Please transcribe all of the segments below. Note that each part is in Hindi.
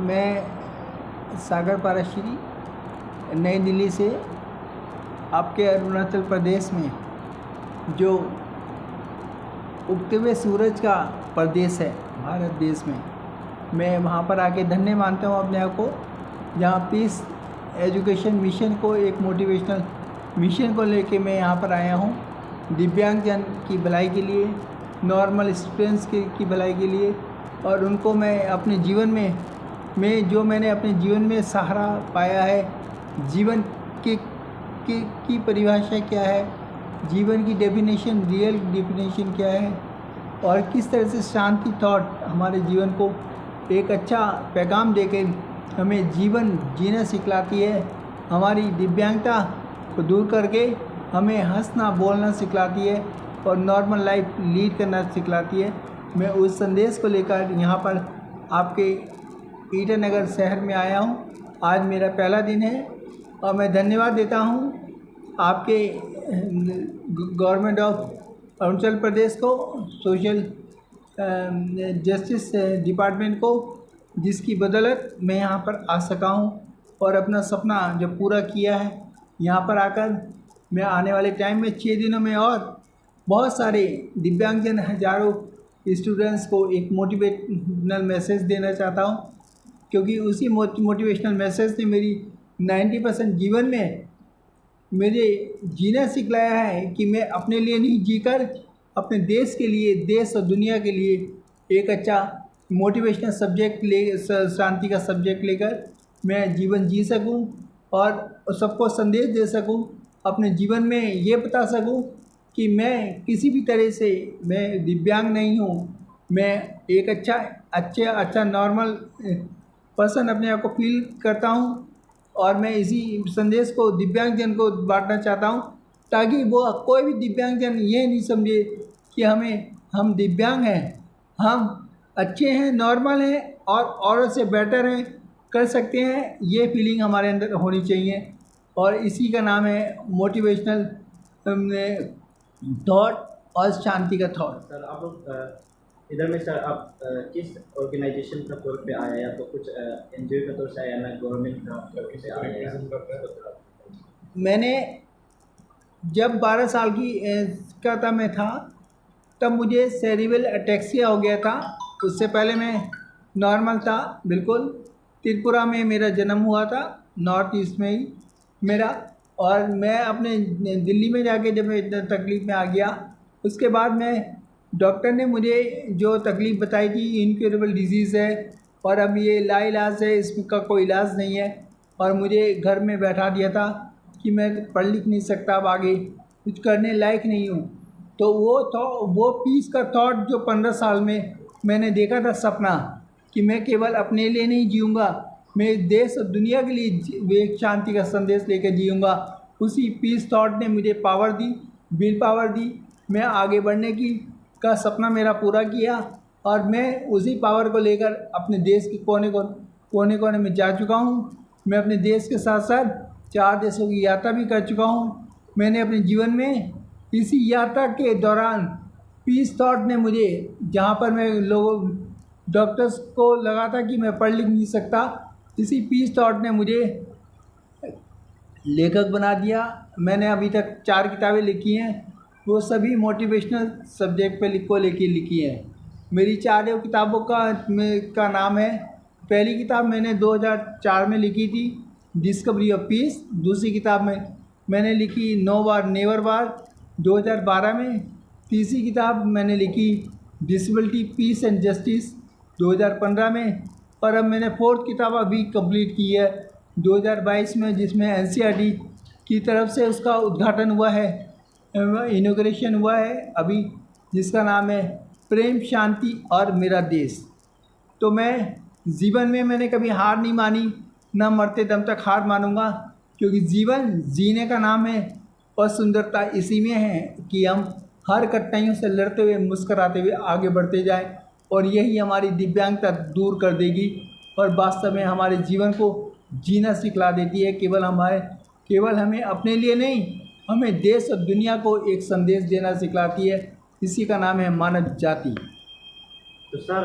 मैं सागर पाराशरी नई दिल्ली से आपके अरुणाचल प्रदेश में जो उगते हुए सूरज का प्रदेश है भारत देश में, मैं वहाँ पर आके धन्य मानता हूँ अपने आप को, जहाँ पीस एजुकेशन मिशन को एक मोटिवेशनल मिशन को लेके मैं यहाँ पर आया हूँ, दिव्यांगजन की भलाई के लिए, नॉर्मल स्टूडेंट्स की भलाई के लिए। और उनको मैं अपने जीवन में मैंने अपने जीवन में सहारा पाया है, जीवन की परिभाषा क्या है, जीवन की डेफिनेशन, रियल डेफिनेशन क्या है, और किस तरह से शांति थॉट हमारे जीवन को एक अच्छा पैगाम देकर हमें जीवन जीना सिखलाती है, हमारी दिव्यांगता को दूर करके हमें हंसना बोलना सिखलाती है और नॉर्मल लाइफ लीड करना सिखलाती है। मैं उस संदेश को लेकर यहाँ पर आपके ईटानगर शहर में आया हूँ। आज मेरा पहला दिन है और मैं धन्यवाद देता हूँ आपके गवर्नमेंट ऑफ अरुणाचल प्रदेश को, सोशल जस्टिस डिपार्टमेंट को, जिसकी बदौलत मैं यहाँ पर आ सका हूँ और अपना सपना जो पूरा किया है, यहाँ पर आकर मैं आने वाले टाइम में 6 दिनों में और बहुत सारे दिव्यांगजन हजारों स्टूडेंट्स को एक मोटिवेशनल मैसेज देना चाहता हूँ, क्योंकि उसी मोटिवेशनल मैसेज ने मेरी 90% जीवन में मुझे जीना सिखलाया है कि मैं अपने लिए नहीं जीकर अपने देश के लिए, देश और दुनिया के लिए एक अच्छा मोटिवेशनल सब्जेक्ट शांति का सब्जेक्ट लेकर मैं जीवन जी सकूं और सबको संदेश दे सकूं, अपने जीवन में ये बता सकूं कि मैं किसी भी तरह से मैं दिव्यांग नहीं हूँ, मैं एक अच्छा नॉर्मल पर्सन अपने आप को फील करता हूँ। और मैं इसी संदेश को दिव्यांगजन को बांटना चाहता हूँ, ताकि वो कोई भी दिव्यांगजन ये नहीं समझे कि हम दिव्यांग हैं, हम अच्छे हैं, नॉर्मल हैं और औरों से बेटर हैं, कर सकते हैं, ये फीलिंग हमारे अंदर होनी चाहिए। और इसी का नाम है मोटिवेशनल थॉट और शांति का थॉट। सर आप लोग इधर में सर आप किस ऑर्गेनाइजेशन का तौर पे आया, या तो कुछ एनजीओ का तौर से आया, ना गवर्नमेंट का तौर से आया? मैंने जब 12 साल का था मैं था, तब मुझे सेरिब्रल अटैक्सिया हो गया था। उससे पहले मैं नॉर्मल था बिल्कुल। त्रिपुरा में मेरा जन्म हुआ था, नॉर्थ ईस्ट में ही मेरा। और मैं अपने दिल्ली में जाके जब मैं इतना तकलीफ़ में आ गया, उसके बाद मैं डॉक्टर ने मुझे जो तकलीफ़ बताई थी, इनक्योरेबल डिजीज़ है और अब ये लाइलाज है, इसका कोई इलाज नहीं है, और मुझे घर में बैठा दिया था कि मैं पढ़ लिख नहीं सकता, अब आगे कुछ करने लायक नहीं हूँ। तो वो पीस का थॉट जो 15 साल में मैंने देखा था सपना कि मैं केवल अपने लिए नहीं जीऊँगा, मैं देश और दुनिया के लिए एक शांति का संदेश लेकर जीऊँगा, उसी पीस थॉट ने मुझे पावर दी, विल पावर दी। मैं आगे बढ़ने का सपना मेरा पूरा किया और मैं उसी पावर को लेकर अपने देश के कोने में जा चुका हूँ। मैं अपने देश के साथ साथ 4 देशों की यात्रा भी कर चुका हूँ। मैंने अपने जीवन में इसी यात्रा के दौरान पीस थॉट ने मुझे, जहाँ पर मैं डॉक्टर्स को लगा था कि मैं पढ़ लिख नहीं सकता, इसी पीस थॉट ने मुझे लेखक बना दिया। मैंने अभी तक 4 किताबें लिखी हैं, वो मोटिवेशनल सब्जेक्ट पे लेके लिखी है। मेरी 4 किताबों का नाम है, पहली किताब मैंने 2004 में लिखी थी, डिस्कवरी ऑफ पीस। दूसरी किताब में मैंने लिखी नो वार नेवर वार 2012 में। तीसरी किताब मैंने लिखी डिसेबिलिटी पीस एंड जस्टिस 2015 में। और अब मैंने 4th किताब अभी कंप्लीट की है 2022 में, जिसमें एनसीईआरटी की तरफ से उसका उद्घाटन हुआ है, इनॉग्रेशन हुआ है अभी, जिसका नाम है प्रेम, शांति और मेरा देश। तो मैं जीवन में मैंने कभी हार नहीं मानी, ना मरते दम तक हार मानूंगा, क्योंकि जीवन जीने का नाम है और सुंदरता इसी में है कि हम हर कठिनाइयों से लड़ते हुए, मुस्कराते हुए आगे बढ़ते जाएं, और यही हमारी दिव्यांगता दूर कर देगी और वास्तव में हमारे जीवन को जीना सिखला देती है। केवल हमें अपने लिए नहीं, हमें देश और दुनिया को एक संदेश देना सिखलाती है। इसी का नाम है मानव जाति। तो सर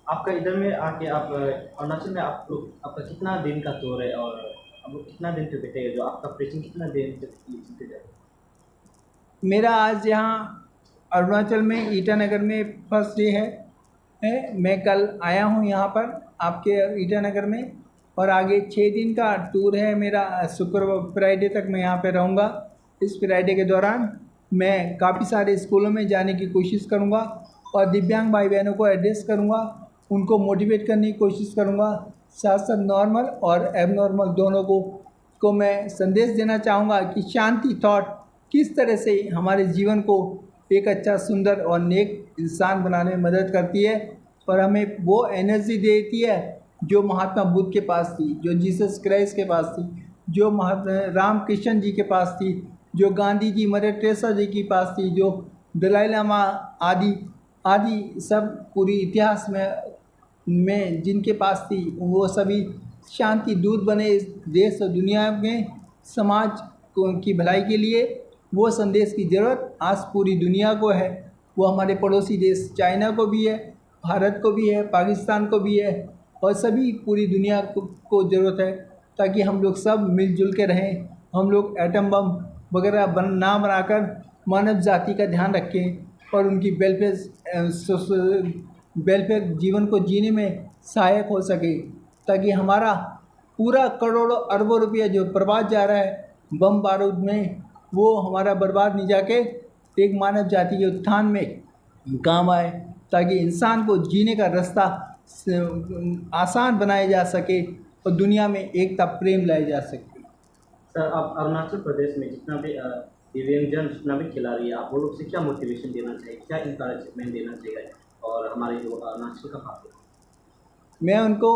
आपका इधर में आके आप अरुणाचल में आप लोग आपका कितना दिन का टूर है और आप लोग कितना दिन तक बितेगा, जो आपका प्रेसिंग कितना दिन तक चलते जाएगा? मेरा आज यहाँ अरुणाचल में ईटानगर में फर्स्ट डे है। मैं कल आया हूँ यहाँ पर आपके ईटानगर में, और आगे 6 दिन का टूर है मेरा। फ्राइडे तक मैं यहाँ पे रहूँगा। इस फ्राइडे के दौरान मैं काफ़ी सारे स्कूलों में जाने की कोशिश करूँगा और दिव्यांग भाई बहनों को एड्रेस करूँगा, उनको मोटिवेट करने की कोशिश करूँगा। साथ साथ नॉर्मल और एबनॉर्मल दोनों को मैं संदेश देना चाहूँगा कि शांति थॉट किस तरह से हमारे जीवन को एक अच्छा, सुंदर और नेक इंसान बनाने में मदद करती है, और हमें वो एनर्जी देती है जो महात्मा बुद्ध के पास थी, जो जीसस क्राइस्ट के पास थी, जो राम कृष्ण जी के पास थी, जो गांधी जी, मदर टेरेसा जी के पास थी, जो दलाई लामा आदि आदि सब पूरी इतिहास में जिनके पास थी। वो सभी शांति दूत बने इस देश और दुनिया में समाज की भलाई के लिए। वो संदेश की ज़रूरत आज पूरी दुनिया को है। वो हमारे पड़ोसी देश चाइना को भी है, भारत को भी है, पाकिस्तान को भी है, और सभी पूरी दुनिया को ज़रूरत है, ताकि हम लोग सब मिलजुल के रहें। हम लोग एटम बम वगैरह ना बनाकर मानव जाति का ध्यान रखें और उनकी वेलफेयर जीवन को जीने में सहायक हो सके, ताकि हमारा पूरा करोड़ों अरबों रुपया जो बर्बाद जा रहा है बम बारूद में, वो हमारा बर्बाद नहीं जाके एक मानव जाति के उत्थान में काम आए, ताकि इंसान को जीने का रास्ता आसान बनाया जा सके और दुनिया में एकता, प्रेम लाया जा सके। सर, आप अरुणाचल प्रदेश में जितना भी दिव्यांगजन, जितना भी खिलाड़ी है, आप वो लोग से क्या मोटिवेशन देना चाहिए, क्या इंकरेजमेंट देना चाहिए, और हमारे जो अरुणाचल का पार्ट है? मैं उनको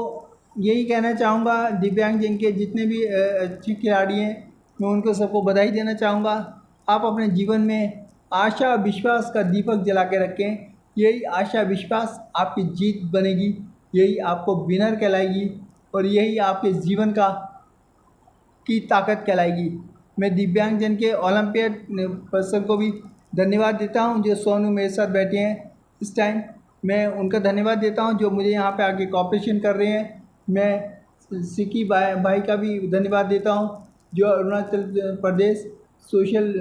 यही कहना चाहूँगा, दिव्यांगजन के जितने भी अच्छे खिलाड़ी हैं, मैं उनको सबको बधाई देना चाहूँगा। आप अपने जीवन में आशा और विश्वास का दीपक जला के रखें। यही आशा विश्वास आपकी जीत बनेगी, यही आपको विनर कहलाएगी, और यही आपके जीवन की ताकत कहलाएगी। मैं दिव्यांगजन के ओलंपियड पर्सन को भी धन्यवाद देता हूं, जो सोनू मेरे साथ बैठे हैं इस टाइम। मैं उनका धन्यवाद देता हूं जो मुझे यहाँ पे आके कोऑपरेशन कर रहे हैं। मैं सिक्की भाई का भी धन्यवाद देता हूं, जो अरुणाचल प्रदेश सोशल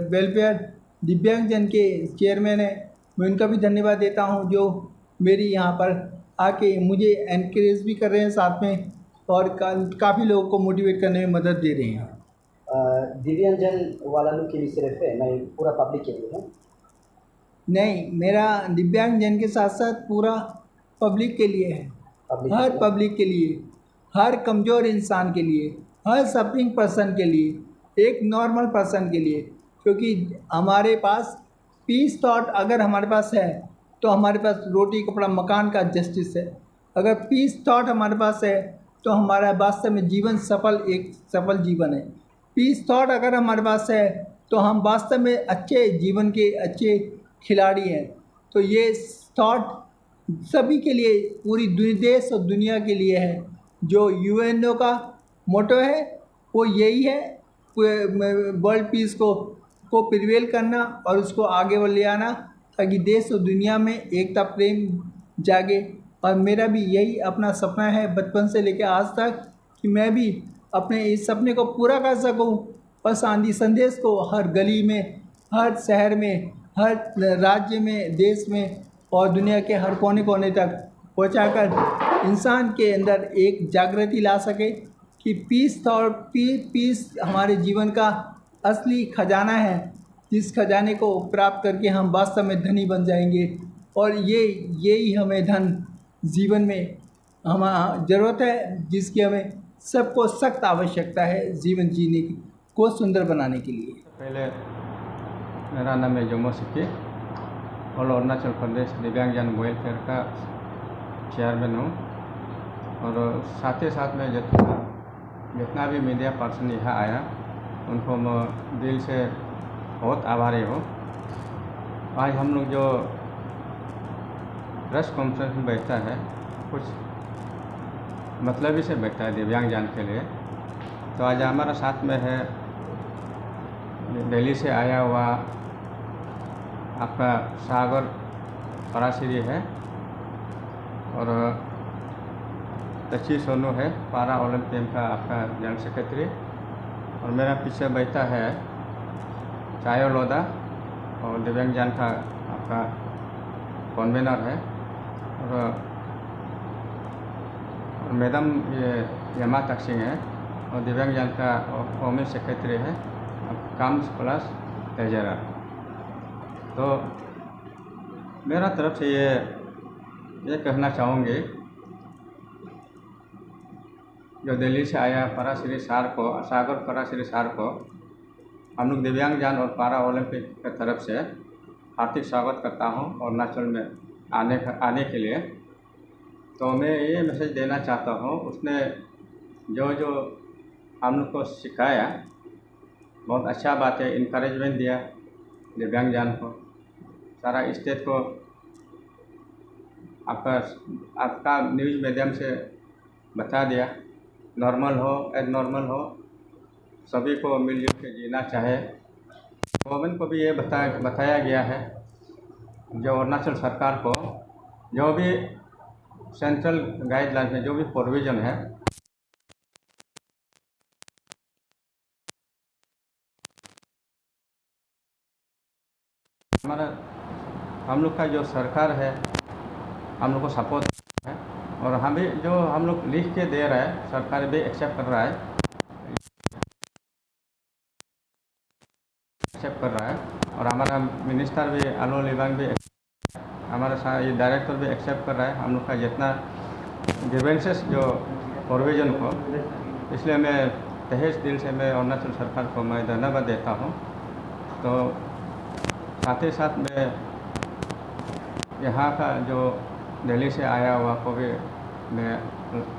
वेलफेयर दिव्यांगजन के चेयरमैन हैं। मैं उनका भी धन्यवाद देता हूं, जो मेरी यहाँ पर आके मुझे एनकरेज भी कर रहे हैं साथ में, और काफ़ी लोगों को मोटिवेट करने में मदद दे रहे हैं। दिव्यांगजन वाला लोग के लिए सिर्फ है नहीं, पूरा पब्लिक के लिए है? नहीं, मेरा दिव्यांगजन के साथ साथ पूरा पब्लिक के लिए है। हर पब्लिक के लिए, हर कमज़ोर इंसान के लिए, हर सफरिंग पर्सन के लिए, एक नॉर्मल पर्सन के लिए। क्योंकि हमारे पास पीस थॉट अगर हमारे पास है तो हमारे पास रोटी कपड़ा मकान का जस्टिस है। अगर पीस थॉट हमारे पास है तो हमारा वास्तव में जीवन एक सफल जीवन है। पीस थॉट अगर हमारे पास है तो हम वास्तव में अच्छे जीवन के अच्छे खिलाड़ी हैं। तो ये थॉट सभी के लिए, पूरी देश और दुनिया के लिए है। जो यूएनओ का मोटो है वो यही है, वर्ल्ड पीस को प्रिवेल करना और उसको आगे ले आना, ताकि देश और दुनिया में एकता, प्रेम जागे। और मेरा भी यही अपना सपना है बचपन से लेकर आज तक, कि मैं भी अपने इस सपने को पूरा कर सकूं और शांति संदेश को हर गली में, हर शहर में, हर राज्य में, देश में और दुनिया के हर कोने कोने तक पहुंचाकर इंसान के अंदर एक जागृति ला सके कि पीस हमारे जीवन का असली खजाना है, जिस खजाने को प्राप्त करके हम वास्तव में धनी बन जाएंगे। और यही हमें धन जीवन में हमारा ज़रूरत है, जिसकी हमें सबको सख्त आवश्यकता है जीवन जीने को सुंदर बनाने के लिए। पहले मेरा नाम है जोमो सिक्की और अरुणाचल प्रदेश दिव्यांगजन वेलफेयर का चेयरमैन हूँ। और साथ ही साथ में जितना भी मीडिया पर्सन यहाँ आया उनको मैं दिल से बहुत आभारी हूँ। आज हम लोग जो प्रेस कॉन्फ्रेंस में बैठता है, कुछ मतलब ही से बैठता है दिव्यांगजन के लिए। तो आज हमारा साथ में है दिल्ली से आया हुआ आपका सागर पराश्री है, और तची सोनू है पारा ओलंपियन का आपका जनरल सेक्रेटरी, और मेरा पीछे बैठा है चायो लोदा और दिव्यांगजन का आपका कन्वीनर है, और मैडम ये यमा तकसिंग है और दिव्यांगजन का कौमी सेक्रेटरी है काम्स प्लस तेजरा। तो मेरा तरफ से ये कहना चाहूँगी, जो दिल्ली से आया पराश्री सार को, सागर पराश्री सार को हम लोग दिव्यांगजन और पारा ओलंपिक की तरफ से हार्दिक स्वागत करता हूं अरुणाचल में आने के लिए। तो मैं ये मैसेज देना चाहता हूं, उसने जो हम लोग को सिखाया बहुत अच्छा बात है, इनकरेजमेंट दिया दिव्यांगजन को, सारा स्टेट को आपका न्यूज़ मीडियम से बता दिया, नॉर्मल हो एड नॉर्मल हो सभी को मिलजुल के जीना चाहे। गवर्नमेंट को भी ये बताया गया है, जो अरुणाचल सरकार को जो भी सेंट्रल गाइडलाइन में जो भी प्रोविज़न है हम लोग का जो सरकार है हम लोग को सपोर्ट है, और हम भी जो हम लोग लिख के दे रहा है सरकार भी एक्सेप्ट कर रहा है, और हमारा मिनिस्टर भी आलो लिबांग भी हमारा ये डायरेक्टर भी एक्सेप्ट कर रहा है हम लोग का जितना ग्रीवेंसेस जो प्रोविज़न को। इसलिए मैं तहे दिल से मैं अरुणाचल सरकार को मैं धन्यवाद देता हूँ। तो साथ ही साथ मैं यहाँ का जो दिल्ली से आया हुआ को भी मैं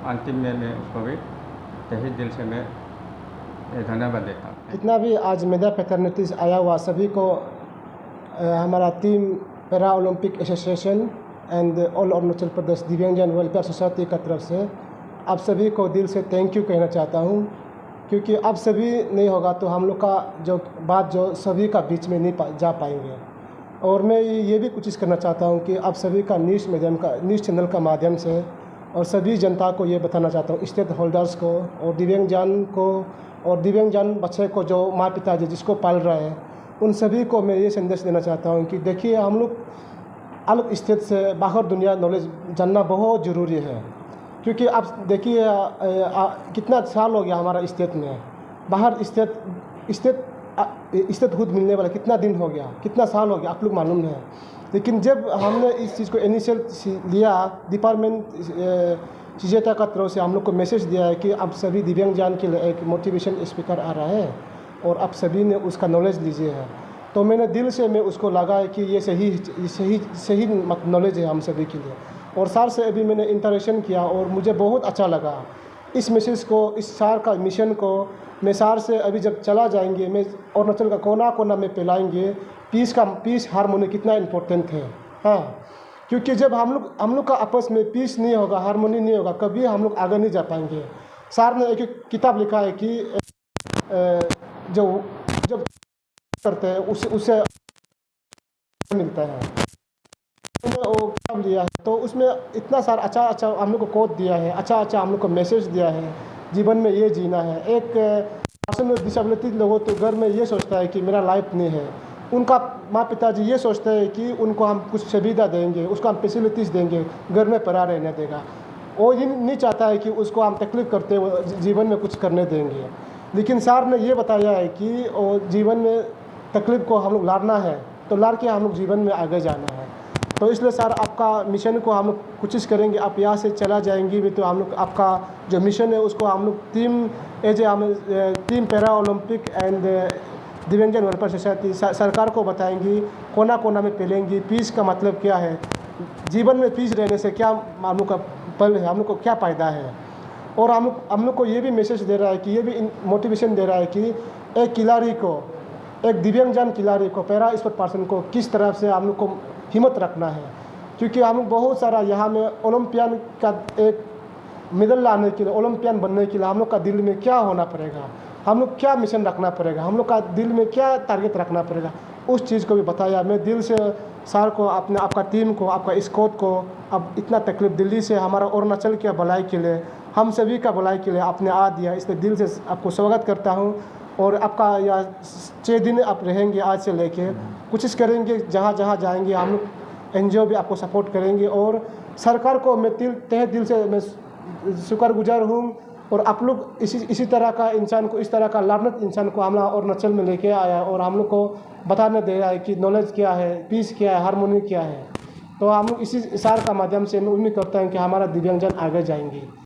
अंतिम में मैं उसको भी तहे दिल से मैं धन्यवाद देता हूँ। जितना भी आज मेधा पैटर्निटीज आया हुआ सभी को हमारा team para Olympic association and all Arunachal Pradesh दिव्यांगजन वेलफेयर सोसाइटी का तरफ से आप सभी को दिल से थैंक यू कहना चाहता हूँ, क्योंकि अब सभी नहीं होगा तो हम लोग का जो बात जो सभी का बीच में नहीं जा पाएंगे। और मैं ये भी कोशिश करना चाहता हूँ कि आप सभी का न्यूज़ चैनल का माध्यम से और सभी जनता को ये बताना चाहता हूँ, स्टेक होल्डर्स को और दिव्यांगजन को और दिव्यांगजन बच्चे को जो माँ पिता जी जिसको पाल रहा है उन सभी को मैं ये संदेश देना चाहता हूँ कि देखिए हम लोग अलग स्टेट से बाहर दुनिया नॉलेज जानना बहुत ज़रूरी है, क्योंकि आप देखिए कितना साल हो गया हमारा स्टेट में, बाहर स्टेटहुड मिलने वाला कितना दिन हो गया, कितना साल हो गया आप लोग मालूम है। लेकिन जब हमने इस चीज़ को इनिशियल लिया डिपार्टमेंट सीजेटा का तरफ से हम लोग को मैसेज दिया है कि अब सभी दिव्यांगजन के लिए एक मोटिवेशन स्पीकर आ रहा है और आप सभी ने उसका नॉलेज लीजिए है। तो मैंने दिल से मैं उसको लगा है कि ये सही नॉलेज है हम सभी के लिए। और सर से अभी मैंने इंटरेक्शन किया और मुझे बहुत अच्छा लगा इस मैसेज को, इस सर का मिशन को। मैं सर से अभी जब चला जाएंगे मैं अरुणाचल का कोना कोना में फैलाएंगे पीस हारमोनी कितना इम्पोर्टेंट है। हाँ, क्योंकि जब हम लोग का आपस में पीस नहीं होगा, हारमोनी नहीं होगा, कभी हम लोग आगे नहीं जा पाएंगे। सर ने एक किताब लिखा है कि जब करते हैं उससे मिलता है। मैंने वो किताब लिया है तो उसमें इतना सारा अच्छा हम लोग को कोट दिया है, अच्छा हम लोग को मैसेज दिया है, जीवन में ये जीना है। एक पर्सन विद डिसेबिलिटी लोगों तो घर में ये सोचता है कि मेरा लाइफ नहीं है, उनका माँ पिताजी ये सोचते हैं कि उनको हम कुछ सुविधा देंगे, उसको हम फैसिलिटीज़ देंगे, घर में पड़ा रहने देगा। वो ये नहीं चाहता है कि उसको हम तकलीफ़ करते हुए जीवन में कुछ करने देंगे। लेकिन सर ने ये बताया है कि जीवन में तकलीफ़ को हम लोग लड़ना है, तो लड़ के हम लोग जीवन में आगे जाना है। तो इसलिए सर आपका मिशन को हम लोग कोशिश करेंगे, आप यहाँ से चला जाएंगी भी तो हम लोग आपका जो मिशन है उसको हम लोग टीम पैरा ओलंपिक एंड दिव्यांगजन वेलफेयर सोसाइटी सरकार को बताएंगी, कोना कोना में फैलेंगी। पीस का मतलब क्या है, जीवन में पीस रहने से क्या हम लोग का पल है, हम लोग को क्या फ़ायदा है। और हम लोग को ये भी मैसेज दे रहा है कि ये भी मोटिवेशन दे रहा है कि एक खिलाड़ी को, एक दिव्यांगजन खिलाड़ी को, पैरा स्पोर्ट पर्सन को किस तरह से हम लोग को हिम्मत रखना है। क्योंकि हम लोग बहुत सारा यहाँ में ओलंपियन का एक मेडल लाने के लिए, ओलंपियन बनने के लिए हम लोग का दिल में क्या होना पड़ेगा, हम लोग क्या मिशन रखना पड़ेगा, हम लोग का दिल में क्या टारगेट रखना पड़ेगा, उस चीज़ को भी बताया। मैं दिल से सर को, अपने आपका टीम को, आपका स्क्वाड को, अब इतना तकलीफ दिल्ली से हमारा अरुणाचल के भलाई के लिए, हम सभी का भलाई के लिए आपने आ दिया, इसलिए दिल से आपको स्वागत करता हूँ। और आपका यह 6 दिन आप रहेंगे आज से लेके, कोशिश करेंगे जहाँ जहाँ जाएंगे हम लोग NGO भी आपको सपोर्ट करेंगे। और सरकार को मैं तहे दिल से मैं शुक्रगुजार हूँ। और आप लोग इसी तरह का इंसान को, इस तरह का लानत इंसान को हमारा अरुणाचल में लेके आया और हम लोग को बताने दे रहा है कि नॉलेज क्या है, पीस क्या है, हारमोनी क्या है। तो हम लोग इसी इशार का माध्यम से मैं उम्मीद करता हूँ कि हमारा दिव्यांगजन आगे जाएंगे।